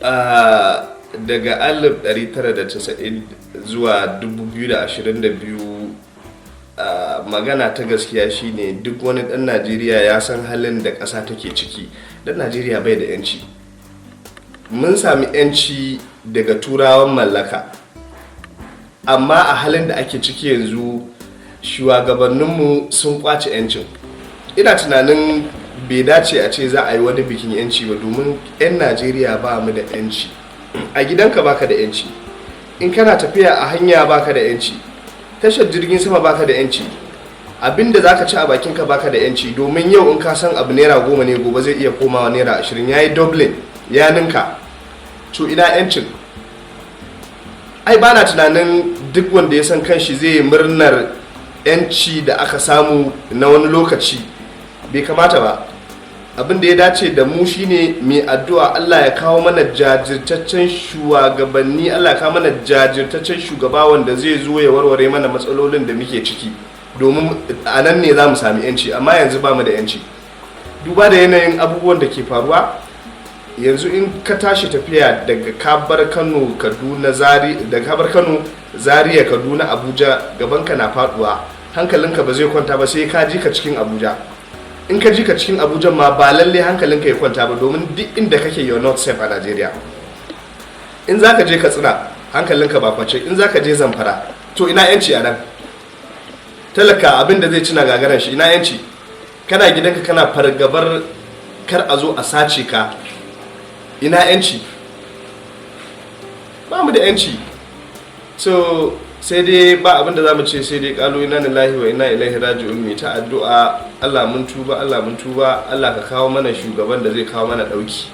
daga 1990 zuwa 2022 magana ta gaskiya shine duk wani dan Najeriya ya san halin da ƙasa take ciki. Dan Najeriya bai da yanci. Mun sami yanci daga turawan mallaka, amma a halin da ake ciki yanzu shugabanninmu sun kwace yancin. Ina tunanin bai dace a ce za a yi wani bikin yanci ba, domin 'yan Najeriya ba mu da yanci. A gidanka baka da yanci, in kana tafiya a hanya baka da yanci, tashar jirgin sama baka da yanci, abinda zaka ci a bakinka baka da yanci, domin yau in ka san abu naira 10 ne, gobe zai iya komawa naira 20, yayi doubling, ya ninka. To ina yancin? Ai bana tunanin duk wanda ya san kanshi zai murnar yanci da aka samu na wani lokaci. Bai kamata ba. Abin da ya dace da mu shine mai addu'a Allah ya kawo mana jajirtaccen shugabanni, Allah ya kawo mana jajirtaccen shugaba wanda zai zo ya warware mana matsalolin da muke ciki, domin a nan ne za mu sami yanci. Amma yanzu ba mu da yanci, duba da yanayin abubuwan da ke faruwa yanzu. In ka tashi tafiya daga kabar Kano Zaria Kaduna Abuja, gabanka na faduwa, hankalinka ba zai kwanta ba sai ka ji ka cikin Abuja. In ka ji ka cikin Abuja ma ba lalle hankalinka ya kwanta ba, domin duk inda kake you're not safe a Najeriya. In za ka je Katsina hankalinka ba kwance, in za ka je Zamfara, to ina yanci a nan? Talaka abin da zai ci na gagaran shi, ina yanci? Kana gidanka kana fargabar kar a zo a sace ka, ina yanci? Ba mu da yanci. So sai dai ba abin da za mu ce sai dai kalu inna lillahi wa inna ilaihi raji'un, mu ta addu'a Allah mun tuba, Allah mun tuba, Allah ka kawo mana shugaban da zai kawo mana dauki.